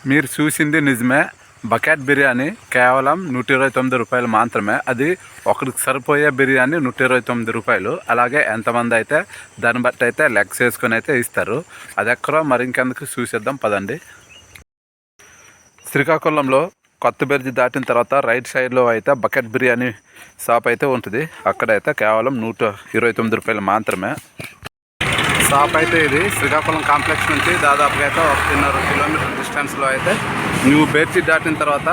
మీరు చూసింది నిజమే. బకెట్ బిర్యానీ కేవలం 129 రూపాయలు మాత్రమే. అది ఒకరికి సరిపోయే బిర్యానీ 129 రూపాయలు. అలాగే ఎంతమంది అయితే దాన్ని బట్టి అయితే లెగ్స్ వేసుకొని అయితే ఇస్తారు. అది ఎక్కడో మరి ఇంకెందుకు చూసేద్దాం పదండి. శ్రీకాకుళంలో కొత్త బ్రిడ్జ్ దాటిన తర్వాత రైట్ సైడ్లో అయితే బకెట్ బిర్యానీ షాప్ అయితే ఉంటుంది. అక్కడైతే కేవలం 129 రూపాయలు మాత్రమే. షాప్ అయితే ఇది శ్రీకాకుళం కాంప్లెక్స్ నుంచి దాదాపుగా అయితే 1.5 కిలోమీటర్ డిస్టెన్స్లో అయితే న్యూ బేర్చి దాటిన తర్వాత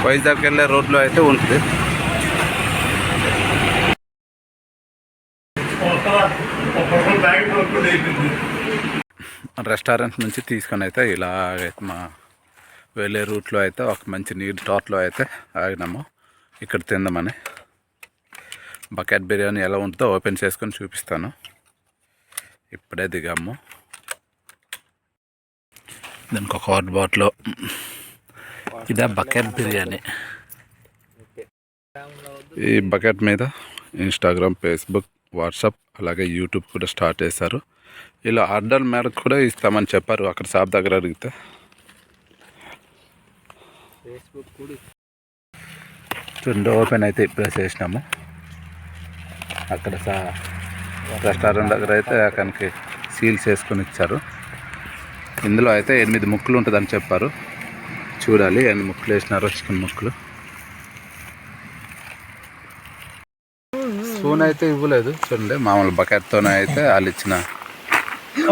వైజాగ్ వెళ్ళే రోడ్లో అయితే ఉంటుంది. రెస్టారెంట్ నుంచి తీసుకొని అయితే ఇలాగైతే మా వెళ్ళే రూట్లో అయితే ఒక మంచి నీటి తోటలో అయితే ఆగినాము. ఇక్కడ తిందామని. బకెట్ బిర్యానీ ఎలా ఉంటుందో ఓపెన్ చేసుకొని చూపిస్తాను. ఇప్పుడే దిగాము. దానికి ఒక వాటర్ బాటిల్. ఇదే బకెట్ బిర్యానీ. ఈ బకెట్ మీద ఇన్స్టాగ్రామ్, ఫేస్బుక్, వాట్సాప్ అలాగే యూట్యూబ్ కూడా స్టార్ట్ చేశారు. ఇలా ఆర్డర్ మేరకు కూడా ఇస్తామని చెప్పారు అక్కడ షాప్ దగ్గర అడిగితే. రెండు ఓపెన్ అయితే ఇప్పుడే చేసినాము. అక్కడ రెస్టారెంట్ దగ్గర అయితే అక్కడికి సీల్స్ వేసుకొని ఇచ్చారు. ఇందులో అయితే 8 ముక్కలు ఉంటుందని చెప్పారు. చూడాలి ఎన్ని ముక్కలు వేసినారో. చికెన్ ముక్కలు. స్పూన్ అయితే ఇవ్వలేదు చూడండి. మామూలు బకెట్తోనే అయితే వాళ్ళు ఇచ్చిన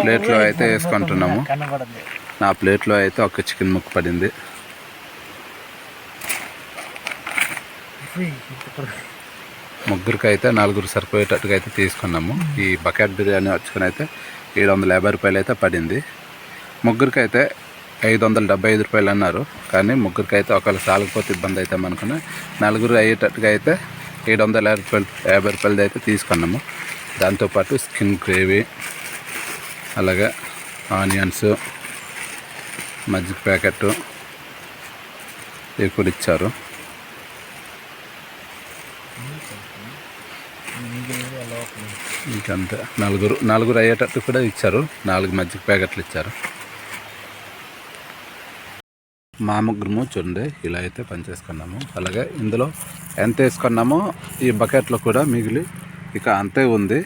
ప్లేట్లో అయితే వేసుకుంటున్నాము. నా ప్లేట్లో అయితే ఒక చికెన్ ముక్క పడింది. ముగ్గురికి అయితే 4 సరిపోయేటట్టుగా అయితే తీసుకున్నాము. ఈ బకెట్ బిర్యానీ వచ్చుకొని అయితే 750 రూపాయలు అయితే పడింది. ముగ్గురికి అయితే 575 రూపాయలు అన్నారు. కానీ ముగ్గురికి అయితే ఒకవేళ సాలకపోతే ఇబ్బంది అయితే అనుకుని 4 అయ్యేటట్టుగా అయితే 750 రూపాయలది అయితే తీసుకున్నాము. దాంతోపాటు స్కిన్ గ్రేవీ అలాగే ఆనియన్స్, మజ్జిగ ప్యాకెట్ ఇవి కూడా ఇచ్చారు. ఇంకంతే 4 అయ్యేటట్టు కూడా ఇచ్చారు. 4 మజ్జిగ ప్యాకెట్లు ఇచ్చారు. మా ముగ్గురము చూడండి ఇలా అయితే పనిచేసుకున్నాము. అలాగే ఇందులో ఎంత వేసుకున్నామో ఈ బకెట్లో కూడా మిగిలి ఇక అంతే ఉంది.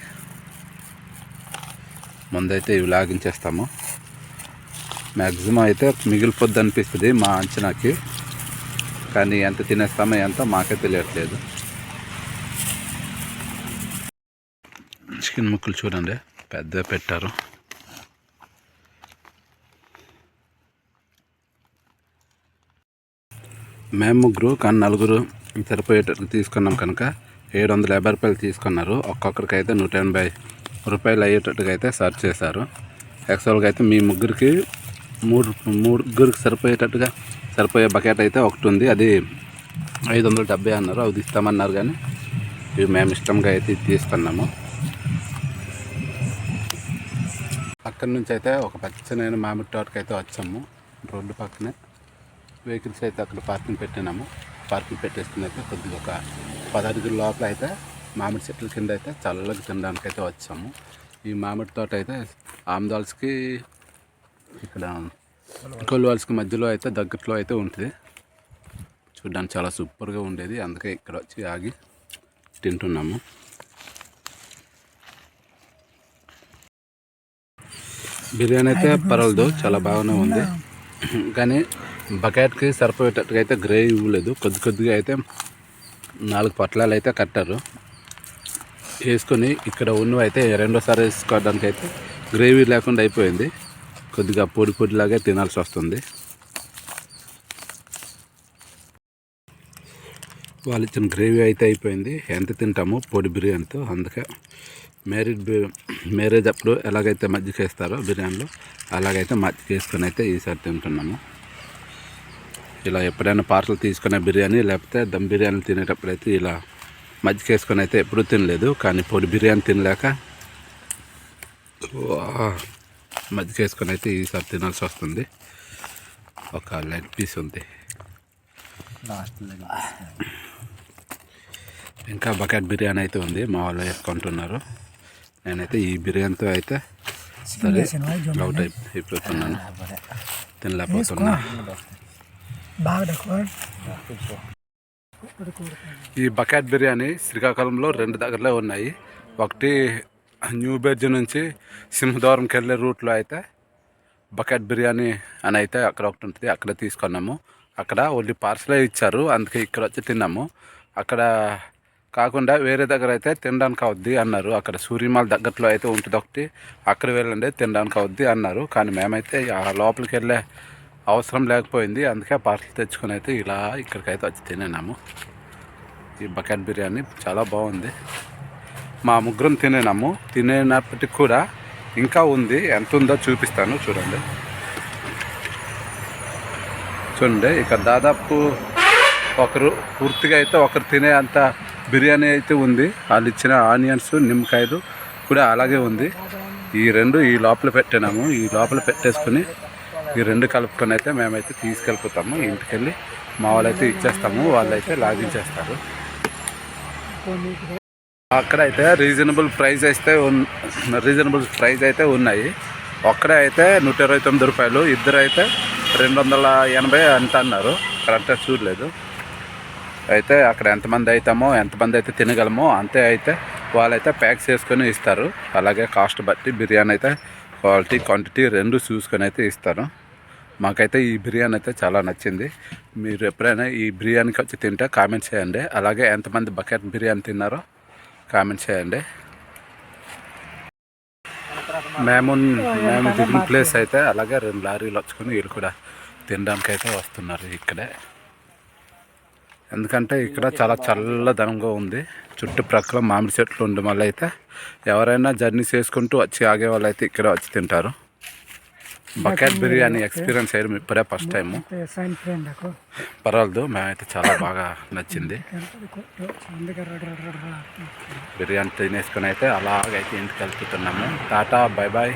ముందైతే ఇవి లాగించేస్తాము. మ్యాక్సిమం అయితే మిగిలిపోద్ది అనిపిస్తుంది మా అంచనాకి. కానీ ఎంత తినేస్తామో ఎంత మాకే తెలియట్లేదు. చికెన్ ముక్కలు చూడండి పెద్ద పెట్టారు. మేము ముగ్గురు కానీ 4 సరిపోయేటట్టు తీసుకున్నాం కనుక 750 రూపాయలు తీసుకున్నారు. ఒక్కొక్కరికి అయితే 180 రూపాయలు అయ్యేటట్టుగా అయితే సర్చ్ చేశారు. యాక్చువల్గా అయితే మీ ముగ్గురికి ముగ్గురికి సరిపోయేటట్టుగా సరిపోయే బకెట్ అయితే ఒకటి ఉంది. అది 570 అన్నారు. అది ఇస్తామన్నారు కానీ ఇవి మేము ఇష్టంగా అయితే తీసుకున్నాము. అక్కడి నుంచి అయితే ఒక పచ్చనైన మామిడి తోటకి అయితే వచ్చాము. రోడ్డు పక్కనే వెహికల్స్ అయితే అక్కడ పార్కింగ్ పెట్టినాము. పార్కింగ్ పెట్టేసుకుని అయితే కొద్దిగా ఒక 10 అడుగుల లోపల అయితే మామిడి చెట్ల కింద అయితే చల్లగా తినడానికి అయితే వచ్చాము. ఈ మామిడి తోట అయితే ఆమ్దాల్స్కి ఇక్కడ కొల్వాల్స్కి మధ్యలో అయితే దగ్గరలో అయితే ఉంటుంది. చూడడానికి చాలా సూపర్గా ఉండేది. అందుకే ఇక్కడ వచ్చి ఆగి తింటున్నాము. బిర్యానీ అయితే పర్వాలేదు, చాలా బాగానే ఉంది. కానీ బకెట్కి సరిపోయేటట్టుగా అయితే గ్రేవీ ఇవ్వలేదు. కొద్దిగా అయితే 4 పొట్లాలు అయితే కట్టారు. వేసుకొని ఇక్కడ ఉన్నవి అయితే రెండోసారి వేసుకోవడానికి అయితే గ్రేవీ లేకుండా అయిపోయింది. కొద్దిగా పొడిలాగే తినాల్సి వస్తుంది. వాళ్ళు ఇచ్చిన గ్రేవీ అయితే అయిపోయింది. ఎంత తింటాము పొడి బిర్యానీతో. అందుకే మ్యారేజ్ అప్పుడు ఎలాగైతే మజ్జిగ వేస్తారో బిర్యానీలో అలాగైతే మజ్జిగ వేసుకొని అయితే ఈసారి తింటున్నాము. ఇలా ఎప్పుడైనా పార్సల్ తీసుకునే బిర్యానీ లేకపోతే దమ్ బిర్యానీ తినేటప్పుడు అయితే ఇలా మజ్జిగ వేసుకొని అయితే ఎప్పుడూ తినలేదు. కానీ పొడి బిర్యానీ తినలేక మజ్జిగ వేసుకొని అయితే ఈసారి తినాల్సి వస్తుంది. ఒక లెగ్ పీస్ ఉంది. ఇంకా బకెట్ బిర్యానీ అయితే ఉంది. మా వాళ్ళు వేసుకుంటున్నారు. నేనైతే ఈ బిర్యానీతో అయితే సరే అవుట్ అయిపోతున్నాను. తినలేకపోతున్నా. ఈ బకెట్ బిర్యానీ శ్రీకాకుళంలో 2 దగ్గరలో ఉన్నాయి. ఒకటి న్యూ బెర్జ్ నుంచి సింహద్వారంకి వెళ్ళే రూట్లో అయితే బకెట్ బిర్యానీ అని అయితే అక్కడ ఒకటి ఉంటుంది, అక్కడ తీసుకున్నాము. అక్కడ ఓన్లీ పార్సలే ఇచ్చారు, అందుకే ఇక్కడ వచ్చి తిన్నాము. అక్కడ కాకుండా వేరే దగ్గర అయితే తినడానికి అవుద్ది అన్నారు. అక్కడ సూర్యమాల దగ్గరలో అయితే ఉంటుంది ఒకటి, అక్కడ వెళ్ళండి తినడానికి అవుద్ది అన్నారు. కానీ మేమైతే ఆ లోపలికి వెళ్ళే అవసరం లేకపోయింది, అందుకే పార్సల్ తెచ్చుకొని అయితే ఇలా ఇక్కడికైతే వచ్చి తినేనాము. ఈ బకెట్ బిర్యానీ చాలా బాగుంది. మా ముగ్గురం తినేనాము. తినేటప్పటికి కూడా ఇంకా ఉంది, ఎంత ఉందో చూపిస్తాను చూడండి. ఇక్కడ దాదాపు ఒకరు పూర్తిగా అయితే ఒకరు తినే అంత బిర్యానీ అయితే ఉంది. వాళ్ళు ఇచ్చిన ఆనియన్స్ నిమ్మకాయలు కూడా అలాగే ఉంది. ఈ రెండు ఈ లోపల పెట్టినాము. ఈ లోపల పెట్టేసుకుని ఈ రెండు కలుపుకొని అయితే మేమైతే తీసుకెళ్ళిపోతాము ఇంటికి వెళ్ళి. మా వాళ్ళైతే ఇచ్చేస్తాము, వాళ్ళైతే లాగించేస్తారు. అక్కడైతే రీజనబుల్ ప్రైస్ అయితే ఉన్నాయి. ఒక్కడే అయితే 129 రూపాయలు, ఇద్దరు అయితే 280 అంత అన్నారు. కరెక్ట్గా చూడలేదు. అయితే అక్కడ ఎంతమంది అయితే తినగలమో అంతే అయితే వాళ్ళైతే ప్యాక్ చేసుకొని ఇస్తారు. అలాగే కాస్ట్ బట్టి బిర్యానీ అయితే క్వాలిటీ క్వాంటిటీ రెండు చూసుకొని అయితే ఇస్తారు. మాకైతే ఈ బిర్యానీ అయితే చాలా నచ్చింది. మీరు ఎప్పుడైనా ఈ బిర్యానీకి వచ్చి తింటే కామెంట్ చేయండి. అలాగే ఎంతమంది బకెట్ బిర్యానీ తిన్నారో కామెంట్ చేయండి. మేము దిగిన ప్లేస్ అయితే అలాగే 2 లారీలు వచ్చుకొని వీళ్ళు కూడా తినడానికి అయితే వస్తున్నారు ఇక్కడే. ఎందుకంటే ఇక్కడ చాలా చల్లదనంగా ఉంది. చుట్టుప్రక్కల మామిడి చెట్లు ఉండడం వల్ల అయితే ఎవరైనా జర్నీ చేసుకుంటూ వచ్చి ఆగే వాళ్ళు అయితే ఇక్కడ వచ్చి తింటారు. బకెట్ బిర్యానీ ఎక్స్పీరియన్స్ అయ్యారు ఇప్పుడే ఫస్ట్ టైము. పర్వాలేదు, మేమైతే చాలా బాగా నచ్చింది. బిర్యానీ తినేసుకొని అయితే అలాగైతే ఇంటికి వెళ్తున్నాము. Tata, bye bye.